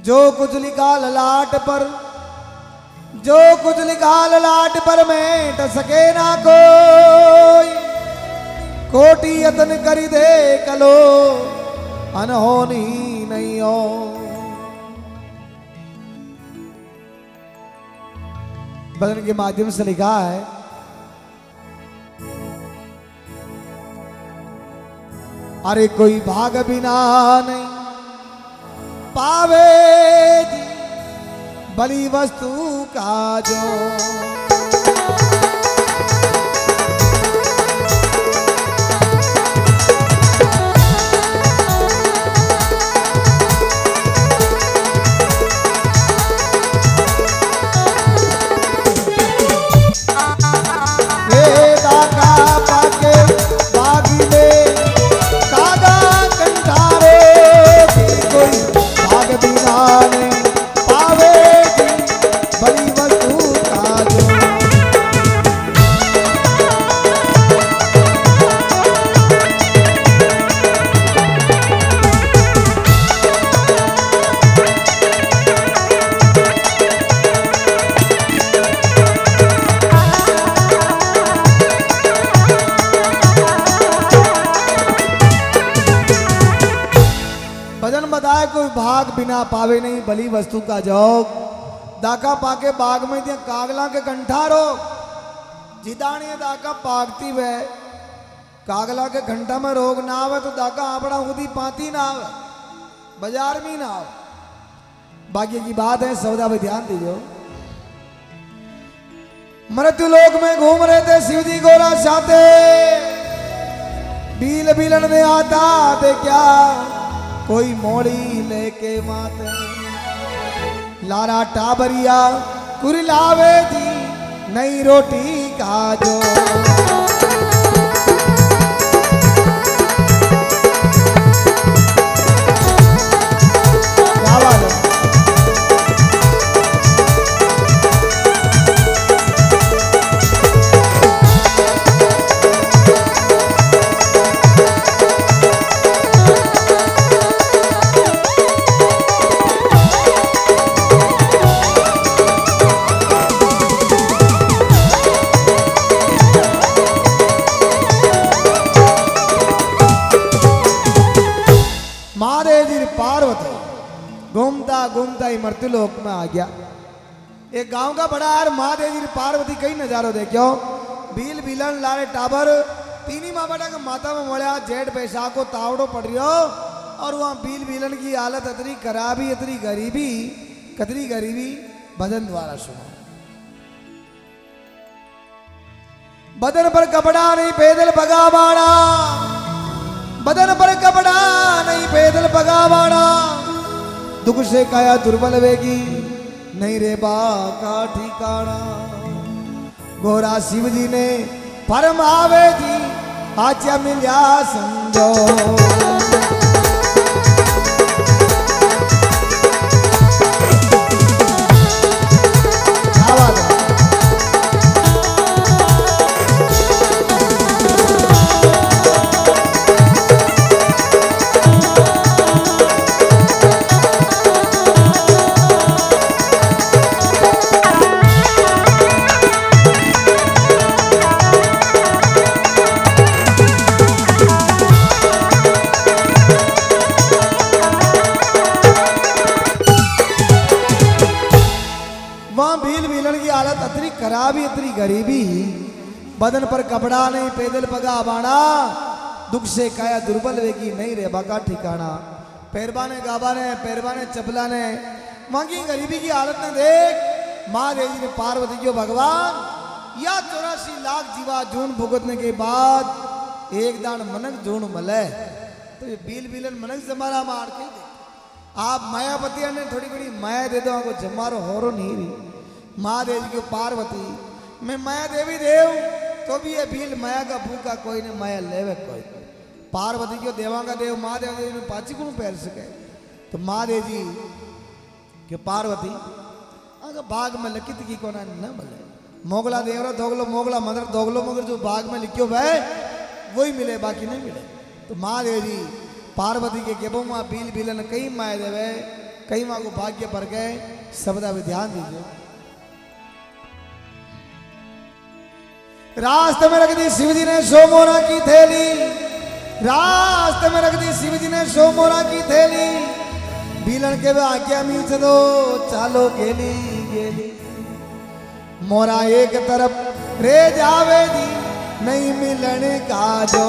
जो कुछ लिखा ललाट पर, जो कुछ लिखा ललाट पर मेट सके ना कोई, कोटि यत्न करी दे कलो अनहोनी नहीं हो। भजन के माध्यम से लिखा है, अरे कोई भाग बिना नहीं पावे जी बड़ी वस्तु का जो, कोई भाग बिना पावे नहीं भली वस्तु का जोग। दाका पाके बाग में दिया कागला के कंठारो, जिदानी दाका पागती वे कागला के घंटा में रोग ना आवे तो दाका आपड़ा खुदी पाती ना आवे, बाजार में ना आवे। बाकी की बात है, सौदा पे ध्यान दीजिए। मृत्यु लोक में घूम रहे थे शिव जी गोरा चाहते, बील बिलन में आता थे क्या कोई मोड़ी लेके माते, लारा टाबरिया कुरिलावे जी नई रोटी का जो, क्या बात है। घूमता घूमता ही मृत्यु लोक में आ गया। एक गांव का बड़ा यार महादेव जी पार्वती कई नजारो देखो, बील बिलन लारे टाबर तीनी माँ बेटा के माता में मोड़ा जेठ बैसाख को तावड़ो पड़ रही हो, और वहां बील बिलन की हालत इतनी खराबी इतनी गरीबी कतरी गरीबी भजन द्वारा सुनो। बदन पर कपड़ा नहीं पैदल भगा बाड़ा, बदन पर कपड़ा नहीं पैदल भगा बाड़ा, दुख से काया दुर्बल वेगी नहीं रे बा का ठिकाना। गोरा शिव जी ने परम आवे जी आचा मिल्या समझो, खराबी इतनी गरीबी, बदन पर कपड़ा नहीं पैदल पगा बाणा, दुख से काया दुर्बल वेगी नहीं रे बाका ठिकाना। पैरबाने गाबाने पैरबाने चपला ने मांगी गरीबी की हालत ने देख महादेव जी ने पार्वती को भगवान या 84 लाख जीवा जून भुगतने के बाद एक दान मनक जून मले तो ये बील बिलन मनक जमारा मार के आप मायापति ने थोड़ी बड़ी माया दे दो, आपको जमारो होरो नहीं रही। महादेव जी को पार्वती मैं माया देवी देव तो भी ये भील माया का भूखा कोई ने माया लेवे कोई। पार्वती को देवा का देव महादेव जी ने पाची को पैर सके तो महादेव जी के पार्वती अगर बाग में लिखित की कोना न मिले, मोगला देवरा दोगलो मोगला मदर दोगलो मगर जो बाग में लिखियो वह वही मिले बाकी नहीं मिले। तो महादेव जी पार्वती के गेबो माँ बील बिलन कई माया देवे कई माँ को भाग्य पर गए सबदा भी ध्यान दीजिए। रास्ते में रख दी शिव जी ने सोमोरा की थैली, रास्ते में रख दी शिव जी ने सोमोरा की थैली, बीलन के आज्ञा मीच दो चालो गेली गेली, मोरा एक तरफ रे जावे दी नहीं मिलने का जो।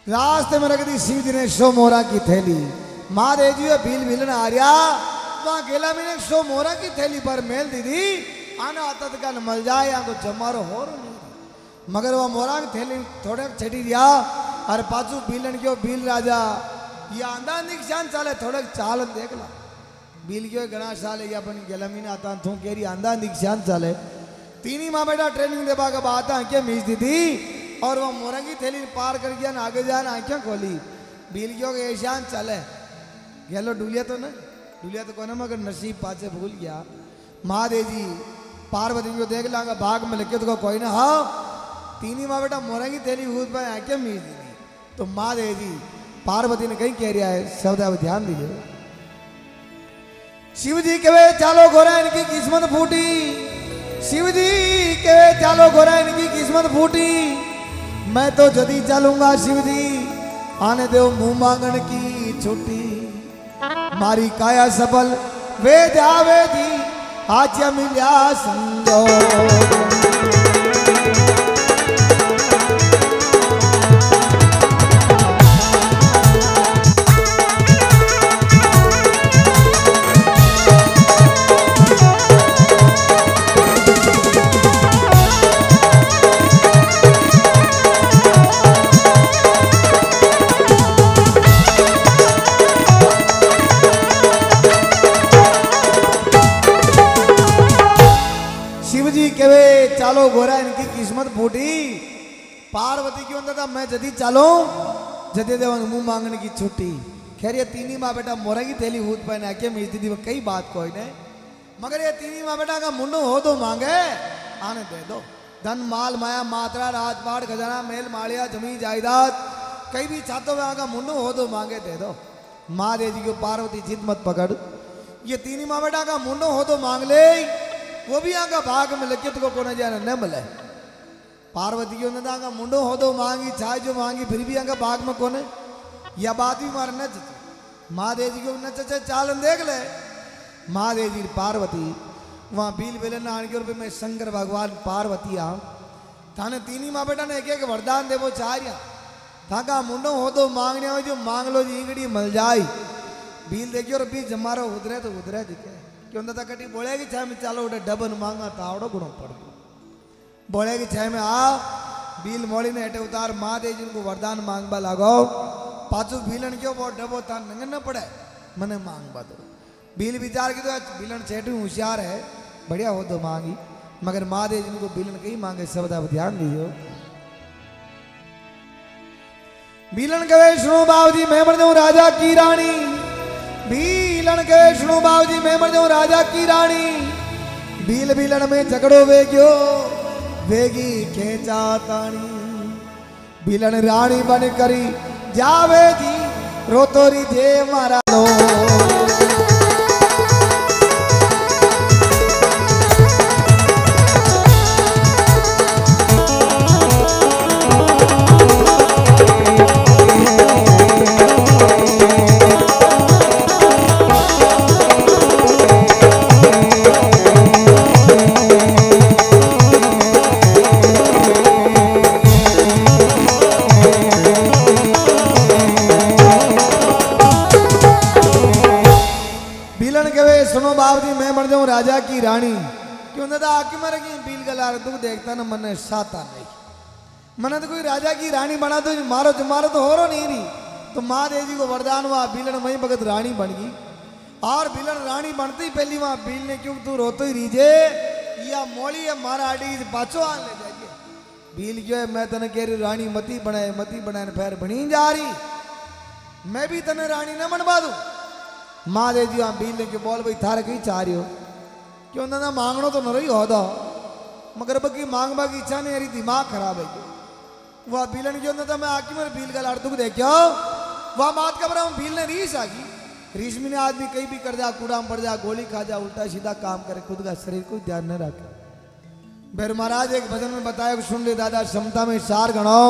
रास्ते में रख दी शिव जी ने सो मोरा की थैली, महादेव जी भील भीलन आ रहा वहां गेला मैंने सो मोरा की थैली पर मेल दीदी आना आता का मल जाए यहाँ को जमारो हो नहीं, मगर वह मोरा की थैली थोड़े छटी दिया और पाछू भीलन क्यों भील राजा ये आंदा निशान चाले थोड़े चाल देख ला भील क्यों गणा साल ये अपन गेला मैंने आता थू केरी आंदा निशान चाले तीनी माँ बेटा ट्रेनिंग देवा का बात आंखें मीच दीदी और वह मोरा की थैली पार कर गया आगे जान आंखें खोली भील क्यों ऐशान चले गेलो डुलिया तो ना डुलिया तो कोने मगर नसीब पाचे भूल गया। महादेव जी पार्वती को देख लागा भाग में लिखे तो कोई ना हाँ तीनी माँ बेटा मोरा की थैली भूत पाए आंखें मीच दी तो महादेव जी पार्वती ने कहीं कह रहा है शब्द आप ध्यान दीजिए। शिव जी के वे चालो घोरा इनकी किस्मत फूटी, शिव जी के चालो घोरा इनकी किस्मत फूटी, मैं तो जदी चलूंगा शिव जी आने दो मुंह मांगन की छुट्टी, मारी काया सफल वे जावे जी आज मिल्या संजो। चालो गोरा इनकी किस्मत फूटी, पार्वती क्यों अंदर था मैं जदी चालो जदे देव मुंह मांगने की छुट्टी। खैर ये तीनी माँ बेटा मोरा की थैली भूत पहने आके मीच दी कई बात कोई ने, मगर ये तीनी माँ बेटा का मुंडो हो तो मांगे आने दे दो, धन माल माया मात्रा राजपाट खजाना मेल मालिया जमीन जायदाद कई भी चाहते हुए आगा मुंडो हो तो मांगे दे दो। महादेव जी को पार्वती जिद मत पकड़, ये तीनी माँ बेटा का मुंडो हो तो मांग ले, वो भी आगा भाग में लगे तो को जाने न मिले। पार्वती की आगा मुंडो हो दो मांगी चाहे जो मांगी फिर भी आगा भाग में कोने या बात भी मार न महादेव जी को न चचे चालन देख ले। महादेव जी पार्वती वहाँ बील बेलन आने के रूप में शंकर भगवान पार्वती आ थाने तीनी माँ बेटा ने एक एक वरदान देवो चाह थाका मुंडो हो तो मांगने हो जो मांग लो जी इंगड़ी मल जाए। बील देखियो और बीच जमारो उधरे तो उधरे दिखे क्यों था कटी बोले की छाया में चालो उठे डबन मांगा तावड़ो गुणों पड़ गयो बोले की छाया में आ बील मोड़ी ने हटे उतार महादेव जी को वरदान मांगबा लागो पाचू बीलन क्यों वो डबो था नंगन न पड़े मने मांगबा दो। बील विचार की तो बीलन सेठू होशियार है बढ़िया हो तो मांगी, मगर महादेव जी को बीलन कहीं मांगे शब्द आप ध्यान दीजिए। बीलन कहे सुनो बाबूजी मैं मर जाऊं राजा की रानी, बीलन के सुनो बाबूजी मैं मर जाऊं राजा की रानी, बील बीलन में झगड़ो वेग्यो वेगी खेचा तानी, बीलन रानी बन करी जावे जी रोतोरी जे मारा लो। सुनो बाबू जी मैं बन जाऊं राजा की रानी क्यों ना आके मरेगी बील गला तू देखता ना मन साता नहीं मन तो कोई राजा की रानी बना दो मारो तो हो रो नहीं रही तो महादेव जी को वरदान हुआ बीलन वही भगत रानी बन गई और बीलन रानी बनते ही पहली वहां बील ने क्यों तू रोतो ही रीजे या मोली है मारा आड़ी पाछो आन ले जाइए बील क्यों है मैं तने कह रही रानी मती बनाए फिर बनी जा रही मैं भी तने रानी न बनवा दूं महादेव जी वहां बील ने क्यों बोल भाई थारे कहीं चाह रही हो क्यों ना मांगनो तो न रही हो दो मगर बकी मांगबा की इच्छा नहीं रही दिमाग खराब है वह बीलन क्यों ना मैं आके मेरे बील का लाड़ दुख देखो वह बात का बरा बील ने रीस आ गई रीस में आदमी कहीं भी कर जा कूड़ा में पड़ जा गोली खा जा उल्टा सीधा काम करे खुद का शरीर को ध्यान न रखे बेर महाराज एक भजन में बताया सुन ले दादा क्षमता में सार गणो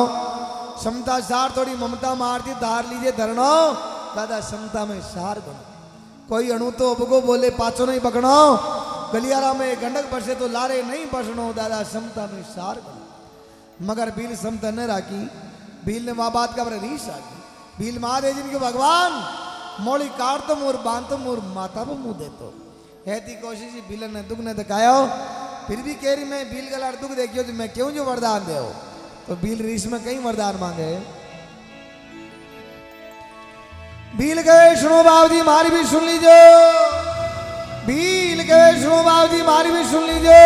क्षमता सार थोड़ी ममता मारती धार लीजिए धरणो दादा क्षमता में सार गणो कोई अणु तो अबको बोले पाछो नहीं पकड़ो गलियारा में गंडक बरसे तो लारे नहीं बसनो दादा क्षमता में सार गणो मगर बील क्षमता न राखी बील ने माँ बात का रीस आ गई बील महादेव जी के भगवान मोड़ी काट तो मोर बांध तो मोर माता पर मुंह दे तो ऐसी कोशिश बीलन ने दुख ने दिखाया फिर भी कह रही मैं बील गला दुख देखियो तो मैं क्यों जो वरदान दे तो बील रीस में कई वरदान मांगे बील गए सुनो बाबू जी मारी भी सुन लीजिए बील गए सुनो बाबू जी मारी भी सुन लीजिए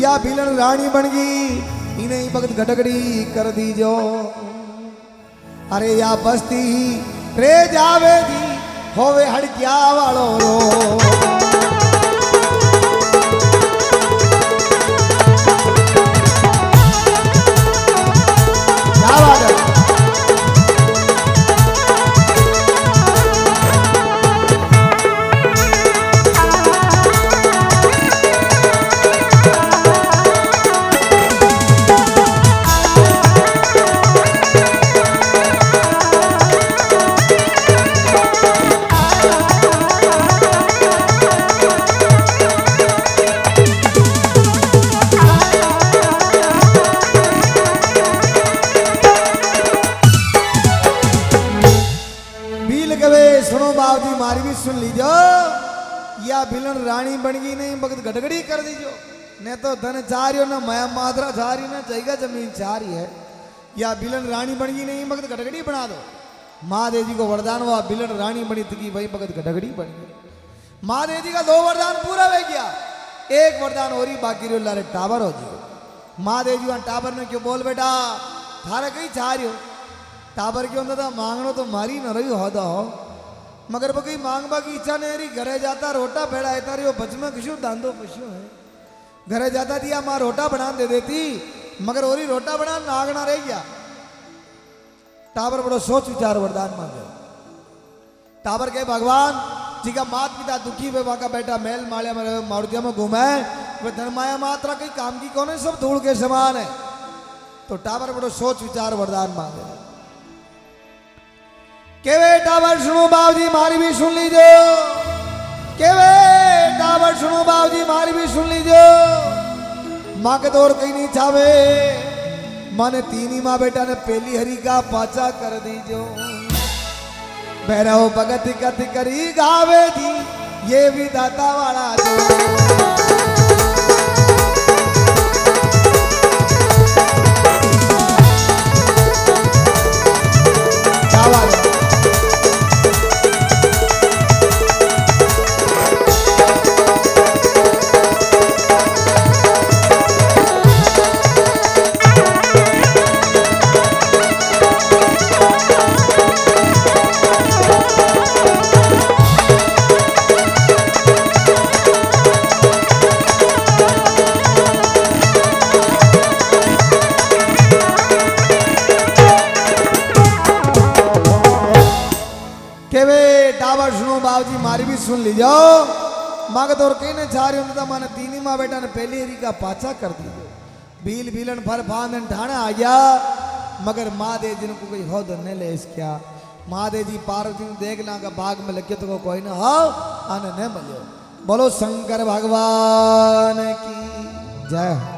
या बीलन रानी बन गई इन्हें भगत घटगड़ी कर दीजो अरे या बस्ती रे जावे दी होवे हड़किया वालो रो क्या बात है मारी भी सुन लीजो या बिलन रानी बन गई नहीं भगत गटगड़ी कर दीजो न तो धन चाह रही हो न माया मात्रा चाह रही न जगह जमीन चाह रही है या बिलन रानी बन गई नहीं भगत गटगड़ी बना दो महादेव जी को वरदान हुआ बिलन रानी बनी थी भाई भगत गटगड़ी बन गई महादेव जी का 2 वरदान पूरा हो गया एक वरदान हो रही बाकी रो लारे टावर हो जी महादेव जी वहां टावर ने क्यों बोल बेटा थारा कहीं चाह रही हो टावर क्यों था मांगनो तो मारी न रही हो दो मगर वो कहीं मांगबा की इच्छा नहीं रही घरे जाता रोटा भेड़ा है तारी बच में किशु दांदो पशु है घरे जाता दिया माँ रोटा बना दे देती मगर और रोटा बना नागना रह गया टावर बड़ो सोच विचार वरदान मांगे टावर के भगवान जी का मात पिता दुखी वे वहां का बेटा मेल मालिया में मारुतिया में घूमे वे धर्माया मात्रा कहीं काम की कौन है सब धूल के समान है तो टावर बड़ो सोच विचार वरदान मांगे केवे टावर सुनो बाबूजी मारी भी सुन लीजिए केवे टावर सुनो बाबूजी मारी भी सुन लीजिए माँ के दौर कहीं नहीं छावे माँ ने 3 माँ बेटा ने पहली हरी का पाचा कर दीजो भैरव भगत कथ करी गावे दी ये भी दाता वाला बाबूजी मारी भी सुन लीजो माँ के तौर कहने चाह रही हूँ माने 3 माँ बेटा ने पहली हरी का पाचा कर दीजिए बील बीलन फर फांदन ठाणे आ गया मगर महादेव जी को कोई होद न ले क्या महादेव जी पार्वती देखना का भाग में लगे तो कोई ना हो आने न मिलो बोलो शंकर भगवान की जय।